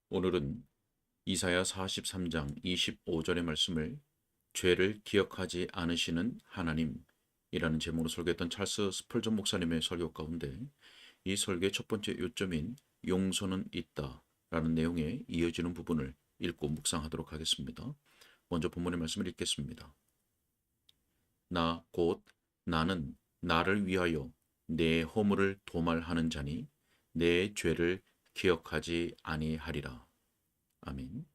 오늘은 이사야 43장 25절의 말씀을 죄를 기억하지 않으시는 하나님이라는 제목으로 설교했던 찰스 스펄전 목사님의 설교 가운데 이 설교의 첫 번째 요점인 용서는 있다라는 내용에 이어지는 부분을 읽고 묵상하도록 하겠습니다. 먼저 본문의 말씀을 읽겠습니다. 나 곧 나는 나를 위하여 내 허물을 도말하는 자니 내 죄를 기억하지 아니하리라. 아멘.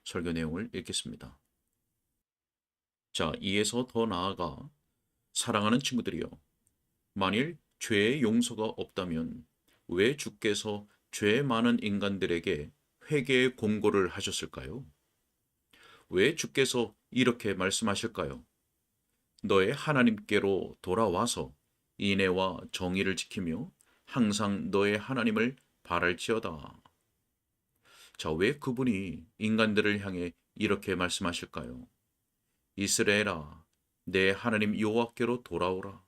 설교 내용을 읽겠습니다. 자, 이에서 더 나아가 사랑하는 친구들이여, 만일 죄의 용서가 없다면 왜 주께서 죄 많은 인간들에게 회개의 공고를 하셨을까요? 왜 주께서 이렇게 말씀하실까요? 너의 하나님께로 돌아와서 인애와 정의를 지키며 항상 너의 하나님을 바랄지어다. 자, 왜 그분이 인간들을 향해 이렇게 말씀하실까요? 이스라엘아, 내 하나님 여호와께로 돌아오라.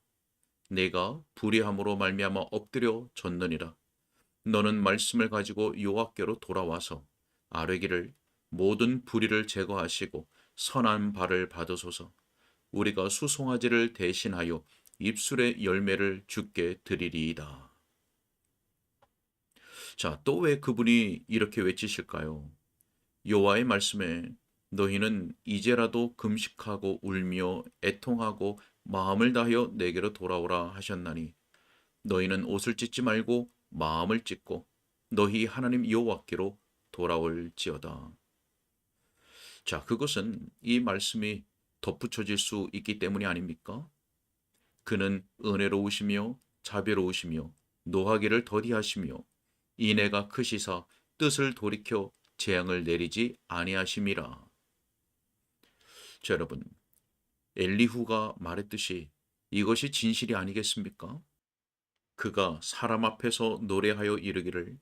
내가 불의함으로 말미암아 엎드려 졌느니라. 너는 말씀을 가지고 여호와께로 돌아와서 아뢰기를 모든 불의를 제거하시고 선한 발을 받으소서. 우리가 수송아지를 대신하여 입술의 열매를 주께 드리리이다. 자, 또 왜 그분이 이렇게 외치실까요? 여호와의 말씀에 너희는 이제라도 금식하고 울며 애통하고 마음을 다하여 내게로 돌아오라 하셨나니 너희는 옷을 찢지 말고 마음을 찢고 너희 하나님 여호와께로 돌아올지어다. 자, 그것은 이 말씀이 덧붙여질 수 있기 때문이 아닙니까? 그는 은혜로우시며 자비로우시며 노하기를 더디하시며 인애가 크시사 뜻을 돌이켜 재앙을 내리지 아니하심이라. 자, 여러분, 엘리후가 말했듯이 이것이 진실이 아니겠습니까? 그가 사람 앞에서 노래하여 이르기를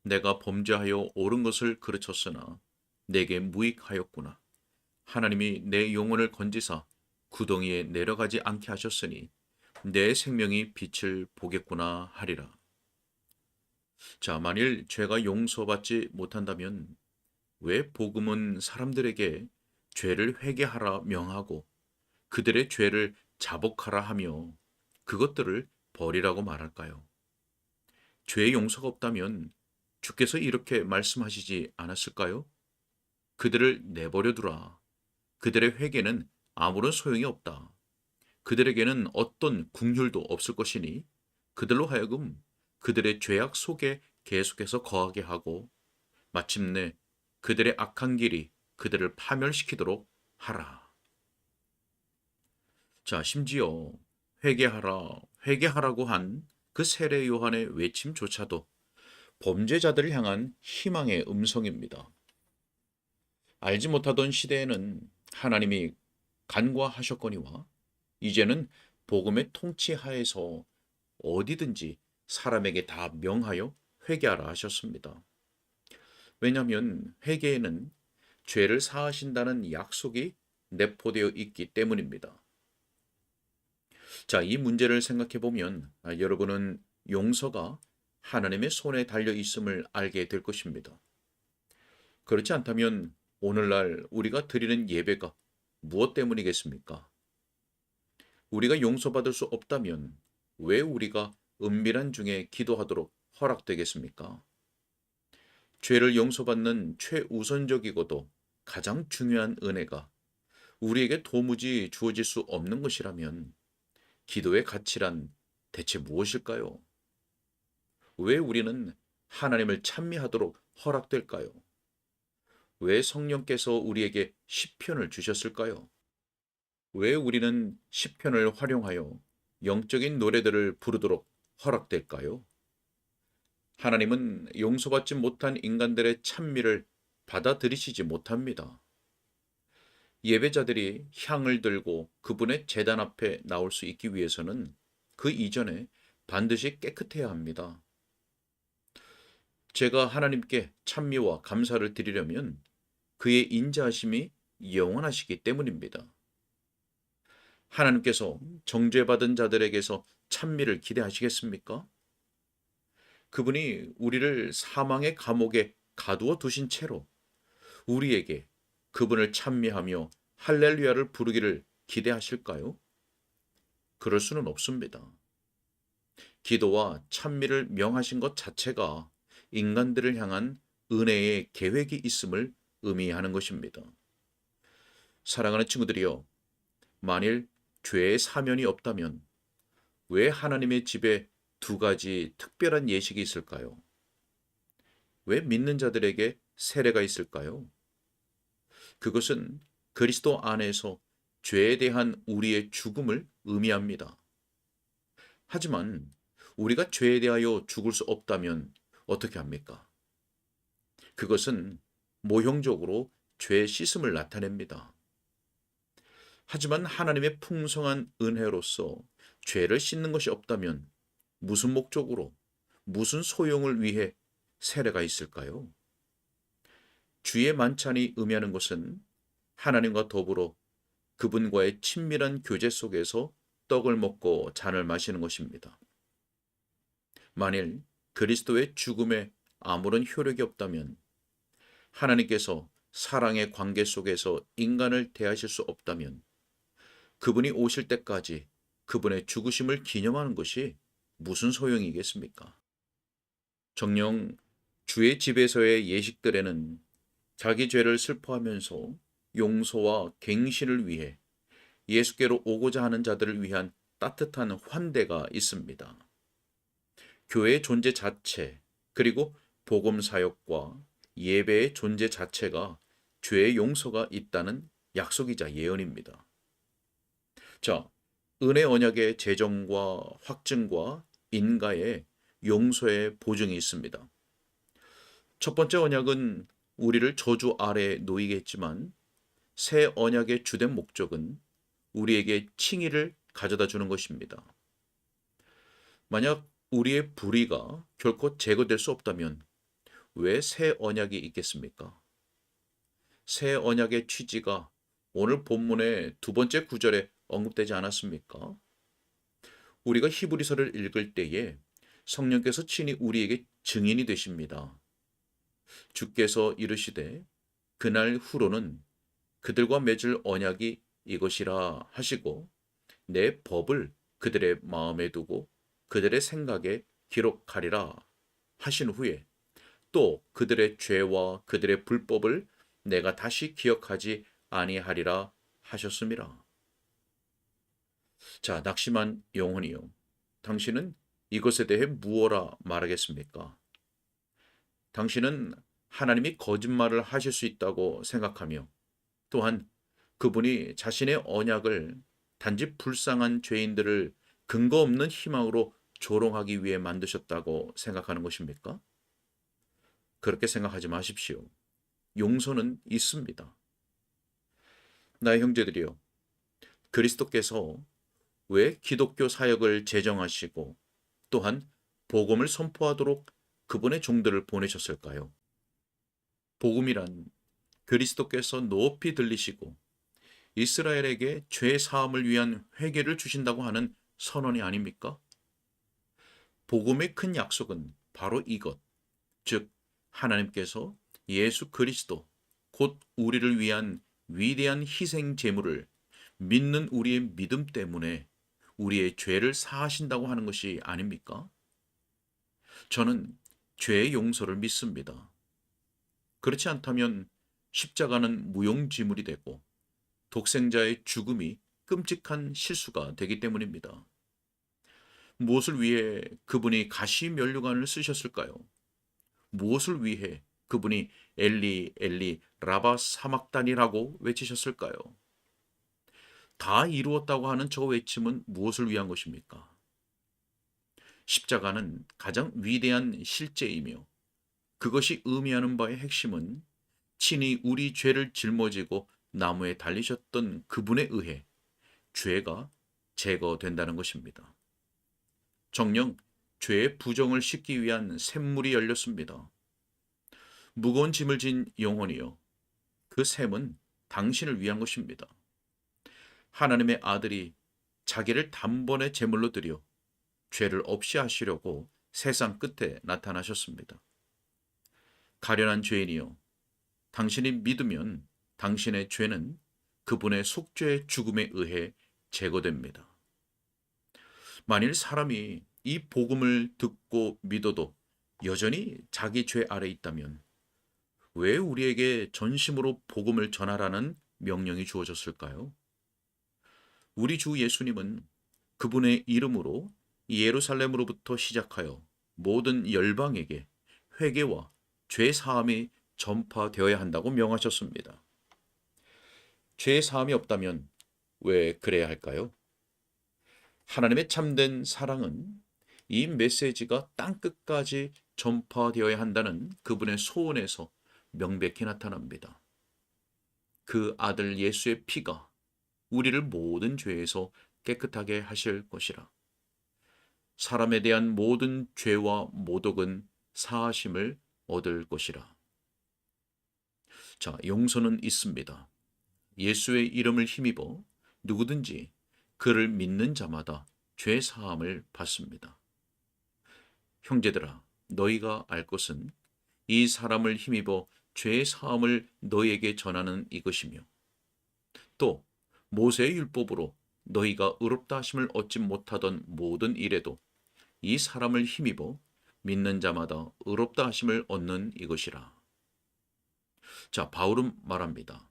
내가 범죄하여 옳은 것을 그르쳤으나 내게 무익하였구나. 하나님이 내 영혼을 건지사 구덩이에 내려가지 않게 하셨으니 내 생명이 빛을 보겠구나 하리라. 자, 만일 죄가 용서받지 못한다면 왜 복음은 사람들에게 죄를 회개하라 명하고 그들의 죄를 자복하라 하며 그것들을 버리라고 말할까요? 죄의 용서가 없다면 주께서 이렇게 말씀하시지 않았을까요? 그들을 내버려 두라. 그들의 회개는 아무런 소용이 없다. 그들에게는 어떤 긍휼도 없을 것이니 그들로 하여금 그들의 죄악 속에 계속해서 거하게 하고 마침내 그들의 악한 길이 그들을 파멸시키도록 하라. 자, 심지어 회개하라, 회개하라고 한 그 세례 요한의 외침조차도 범죄자들을 향한 희망의 음성입니다. 알지 못하던 시대에는 하나님이 간과하셨거니와 이제는 복음의 통치 하에서 어디든지 사람에게 다 명하여 회개하라 하셨습니다. 왜냐하면 회개에는 죄를 사하신다는 약속이 내포되어 있기 때문입니다. 자, 이 문제를 생각해 보면 여러분은 용서가 하나님의 손에 달려 있음을 알게 될 것입니다. 그렇지 않다면 오늘날 우리가 드리는 예배가 무엇 때문이겠습니까? 우리가 용서받을 수 없다면 왜 우리가 은밀한 중에 기도하도록 허락되겠습니까? 죄를 용서받는 최우선적이고도 가장 중요한 은혜가 우리에게 도무지 주어질 수 없는 것이라면 기도의 가치란 대체 무엇일까요? 왜 우리는 하나님을 찬미하도록 허락될까요? 왜 성령께서 우리에게 시편을 주셨을까요? 왜 우리는 시편을 활용하여 영적인 노래들을 부르도록 허락될까요? 하나님은 용서받지 못한 인간들의 찬미를 받아들이시지 못합니다. 예배자들이 향을 들고 그분의 제단 앞에 나올 수 있기 위해서는 그 이전에 반드시 깨끗해야 합니다. 제가 하나님께 찬미와 감사를 드리려면 그의 인자하심이 영원하시기 때문입니다. 하나님께서 정죄받은 자들에게서 찬미를 기대하시겠습니까? 그분이 우리를 사망의 감옥에 가두어 두신 채로 우리에게 그분을 찬미하며 할렐루야를 부르기를 기대하실까요? 그럴 수는 없습니다. 기도와 찬미를 명하신 것 자체가 인간들을 향한 은혜의 계획이 있음을 의미하는 것입니다. 사랑하는 친구들이여, 만일 죄의 사면이 없다면 왜 하나님의 집에 두 가지 특별한 예식이 있을까요? 왜 믿는 자들에게 세례가 있을까요? 그것은 그리스도 안에서 죄에 대한 우리의 죽음을 의미합니다. 하지만 우리가 죄에 대하여 죽을 수 없다면 어떻게 합니까? 그것은 모형적으로 죄의 씻음을 나타냅니다. 하지만 하나님의 풍성한 은혜로서 죄를 씻는 것이 없다면 무슨 목적으로, 무슨 소용을 위해 세례가 있을까요? 주의 만찬이 의미하는 것은 하나님과 더불어 그분과의 친밀한 교제 속에서 떡을 먹고 잔을 마시는 것입니다. 만일 그리스도의 죽음에 아무런 효력이 없다면, 하나님께서 사랑의 관계 속에서 인간을 대하실 수 없다면, 그분이 오실 때까지 그분의 죽으심을 기념하는 것이 무슨 소용이겠습니까? 정녕 주의 집에서의 예식들에는 자기 죄를 슬퍼하면서 용서와 갱신을 위해 예수께로 오고자 하는 자들을 위한 따뜻한 환대가 있습니다. 교회의 존재 자체, 그리고 복음 사역과 예배의 존재 자체가 죄의 용서가 있다는 약속이자 예언입니다. 자, 은혜 언약의 제정과 확증과 인가의 용서의 보증이 있습니다. 첫 번째 언약은 우리를 저주 아래에 놓이게 했지만, 새 언약의 주된 목적은 우리에게 칭의를 가져다 주는 것입니다. 만약 우리의 불의가 결코 제거될 수 없다면 왜 새 언약이 있겠습니까? 새 언약의 취지가 오늘 본문의 두 번째 구절에 언급되지 않았습니까? 우리가 히브리서를 읽을 때에 성령께서 친히 우리에게 증인이 되십니다. 주께서 이르시되 그날 후로는 그들과 맺을 언약이 이것이라 하시고 내 법을 그들의 마음에 두고 그들의 생각에 기록하리라 하신 후에 또 그들의 죄와 그들의 불법을 내가 다시 기억하지 아니하리라 하셨음이라. 자, 낙심한 영혼이요, 당신은 이것에 대해 무엇라 말하겠습니까? 당신은 하나님이 거짓말을 하실 수 있다고 생각하며, 또한 그분이 자신의 언약을 단지 불쌍한 죄인들을 근거 없는 희망으로 조롱하기 위해 만드셨다고 생각하는 것입니까? 그렇게 생각하지 마십시오. 용서는 있습니다. 나의 형제들이여, 그리스도께서 왜 기독교 사역을 제정하시고 또한 복음을 선포하도록 그분의 종들을 보내셨을까요? 복음이란 그리스도께서 높이 들리시고 이스라엘에게 죄 사함을 위한 회개를 주신다고 하는 선언이 아닙니까? 복음의 큰 약속은 바로 이것, 즉 하나님께서 예수 그리스도, 곧 우리를 위한 위대한 희생 제물을 믿는 우리의 믿음 때문에 우리의 죄를 사하신다고 하는 것이 아닙니까? 저는 죄의 용서를 믿습니다. 그렇지 않다면 십자가는 무용지물이 되고 독생자의 죽음이 끔찍한 실수가 되기 때문입니다. 무엇을 위해 그분이 가시 면류관을 쓰셨을까요? 무엇을 위해 그분이 엘리 엘리 라바 사막단이라고 외치셨을까요? 다 이루었다고 하는 저 외침은 무엇을 위한 것입니까? 십자가는 가장 위대한 실제이며 그것이 의미하는 바의 핵심은 친히 우리 죄를 짊어지고 나무에 달리셨던 그분에 의해 죄가 제거된다는 것입니다. 정녕 죄의 부정을 씻기 위한 샘물이 열렸습니다. 무거운 짐을 진 영혼이요, 그 샘은 당신을 위한 것입니다. 하나님의 아들이 자기를 단번에 제물로 드려 죄를 없이 하시려고 세상 끝에 나타나셨습니다. 가련한 죄인이여, 당신이 믿으면 당신의 죄는 그분의 속죄의 죽음에 의해 제거됩니다. 만일 사람이 이 복음을 듣고 믿어도 여전히 자기 죄 아래 있다면 왜 우리에게 전심으로 복음을 전하라는 명령이 주어졌을까요? 우리 주 예수님은 그분의 이름으로 예루살렘으로부터 시작하여 모든 열방에게 회개와 죄 사함이 전파되어야 한다고 명하셨습니다. 죄 사함이 없다면 왜 그래야 할까요? 하나님의 참된 사랑은 이 메시지가 땅끝까지 전파되어야 한다는 그분의 소원에서 명백히 나타납니다. 그 아들 예수의 피가 우리를 모든 죄에서 깨끗하게 하실 것이라. 사람에 대한 모든 죄와 모독은 사하심을 얻을 것이라. 자, 용서는 있습니다. 예수의 이름을 힘입어 누구든지 그를 믿는 자마다 죄 사함을 받습니다. 형제들아, 너희가 알 것은 이 사람을 힘입어 죄 사함을 너희에게 전하는 이것이며, 또 모세의 율법으로 너희가 의롭다 하심을 얻지 못하던 모든 일에도 이 사람을 힘입어 믿는 자마다 의롭다 하심을 얻는 이것이라. 자, 바울은 말합니다.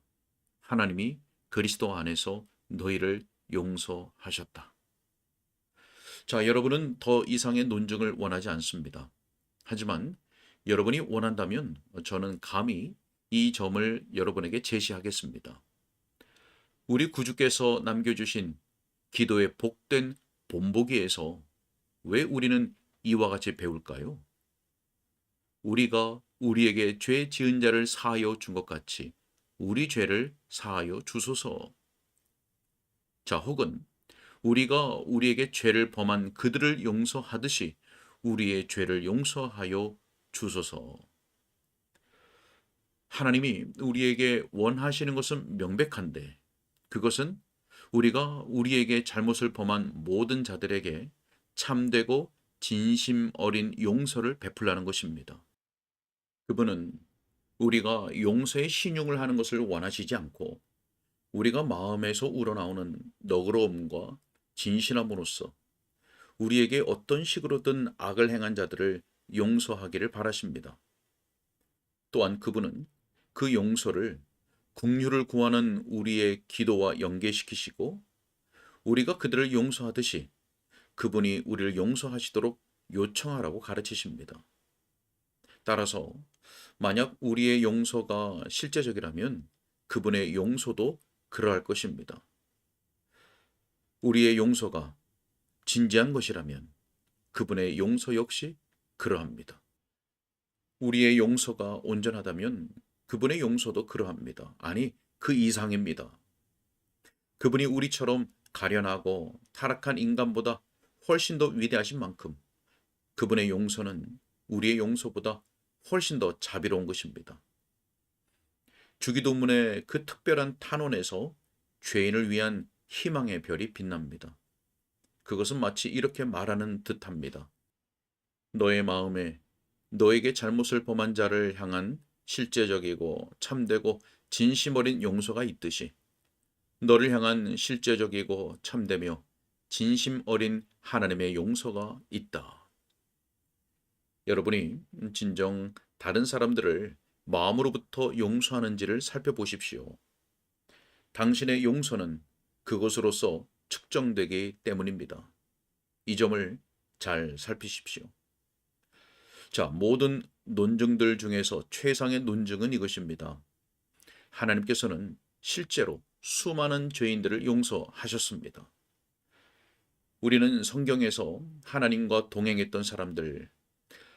하나님이 그리스도 안에서 너희를 용서하셨다. 자, 여러분은 더 이상의 논증을 원하지 않습니다. 하지만 여러분이 원한다면 저는 감히 이 점을 여러분에게 제시하겠습니다. 우리 구주께서 남겨주신 기도의 복된 본보기에서 왜 우리는 이와 같이 배울까요? 우리가 우리에게 죄 지은 자를 사하여 준 것 같이 우리 죄를 사하여 주소서. 자, 혹은 우리가 우리에게 죄를 범한 그들을 용서하듯이 우리의 죄를 용서하여 주소서. 하나님이 우리에게 원하시는 것은 명백한데 그것은 우리가 우리에게 잘못을 범한 모든 자들에게 참되고 진심 어린 용서를 베풀라는 것입니다. 그분은 우리가 용서의 신용을 하는 것을 원하시지 않고 우리가 마음에서 우러나오는 너그러움과 진실함으로써 우리에게 어떤 식으로든 악을 행한 자들을 용서하기를 바라십니다. 또한 그분은 그 용서를 긍휼을 구하는 우리의 기도와 연계시키시고 우리가 그들을 용서하듯이 그분이 우리를 용서하시도록 요청하라고 가르치십니다. 따라서 만약 우리의 용서가 실제적이라면 그분의 용서도 그러할 것입니다. 우리의 용서가 진지한 것이라면 그분의 용서 역시 그러합니다. 우리의 용서가 온전하다면 그분의 용서도 그러합니다. 아니, 그 이상입니다. 그분이 우리처럼 가련하고 타락한 인간보다 훨씬 더 위대하신 만큼 그분의 용서는 우리의 용서보다 훨씬 더 자비로운 것입니다. 주기도문의 그 특별한 탄원에서 죄인을 위한 희망의 별이 빛납니다. 그것은 마치 이렇게 말하는 듯합니다. 너의 마음에 너에게 잘못을 범한 자를 향한 실제적이고 참되고 진심 어린 용서가 있듯이 너를 향한 실제적이고 참되며 진심 어린 하나님의 용서가 있다. 여러분이 진정 다른 사람들을 마음으로부터 용서하는지를 살펴보십시오. 당신의 용서는 그것으로서 측정되기 때문입니다. 이 점을 잘 살피십시오. 자, 모든 논증들 중에서 최상의 논증은 이것입니다. 하나님께서는 실제로 수많은 죄인들을 용서하셨습니다. 우리는 성경에서 하나님과 동행했던 사람들,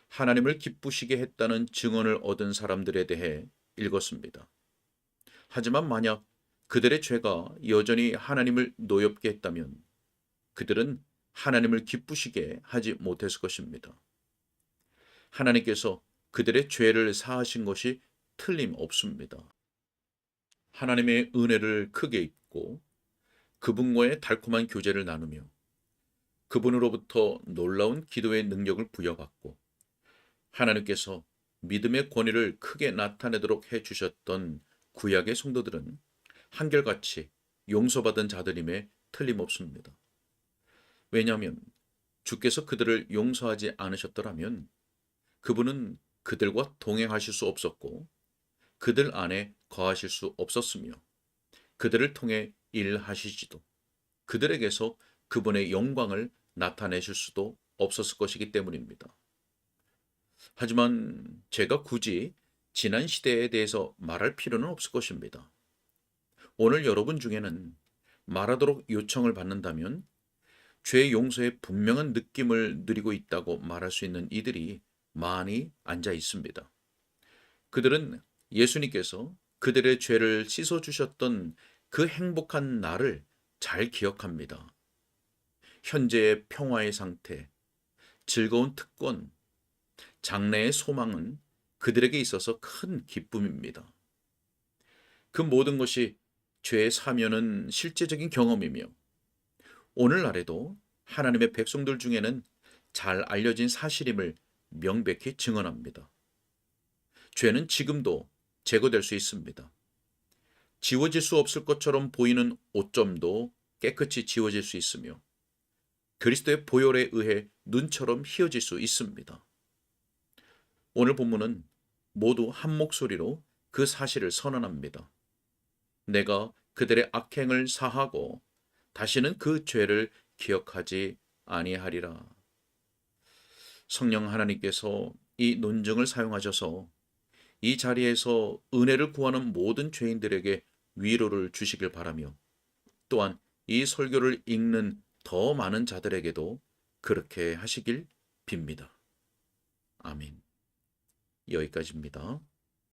하나님을 기쁘시게 했다는 증언을 얻은 사람들에 대해 읽었습니다. 하지만 만약 그들의 죄가 여전히 하나님을 노엽게 했다면 그들은 하나님을 기쁘시게 하지 못했을 것입니다. 하나님께서 그들의 죄를 사하신 것이 틀림없습니다. 하나님의 은혜를 크게 입고 그분과의 달콤한 교제를 나누며 그분으로부터 놀라운 기도의 능력을 부여받고 하나님께서 믿음의 권위를 크게 나타내도록 해주셨던 구약의 성도들은 한결같이 용서받은 자들임에 틀림없습니다. 왜냐하면 주께서 그들을 용서하지 않으셨더라면 그분은 그들과 동행하실 수 없었고 그들 안에 거하실 수 없었으며 그들을 통해 일하시지도 그들에게서 그분의 영광을 나타내실 수도 없었을 것이기 때문입니다. 하지만 제가 굳이 지난 시대에 대해서 말할 필요는 없을 것입니다. 오늘 여러분 중에는 말하도록 요청을 받는다면 죄 용서의 분명한 느낌을 누리고 있다고 말할 수 있는 이들이 많이 앉아 있습니다. 그들은 예수님께서 그들의 죄를 씻어주셨던 그 행복한 날을 잘 기억합니다. 현재의 평화의 상태, 즐거운 특권, 장래의 소망은 그들에게 있어서 큰 기쁨입니다. 그 모든 것이 죄의 사면은 실제적인 경험이며 오늘날에도 하나님의 백성들 중에는 잘 알려진 사실임을 명백히 증언합니다. 죄는 지금도 제거될 수 있습니다. 지워질 수 없을 것처럼 보이는 오점도 깨끗이 지워질 수 있으며 그리스도의 보혈에 의해 눈처럼 희어질 수 있습니다. 오늘 본문은 모두 한 목소리로 그 사실을 선언합니다. 내가 그들의 악행을 사하고 다시는 그 죄를 기억하지 아니하리라. 성령 하나님께서 이 논증을 사용하셔서 이 자리에서 은혜를 구하는 모든 죄인들에게 위로를 주시길 바라며 또한 이 설교를 읽는 더 많은 자들에게도 그렇게 하시길 빕니다. 아멘. 여기까지입니다.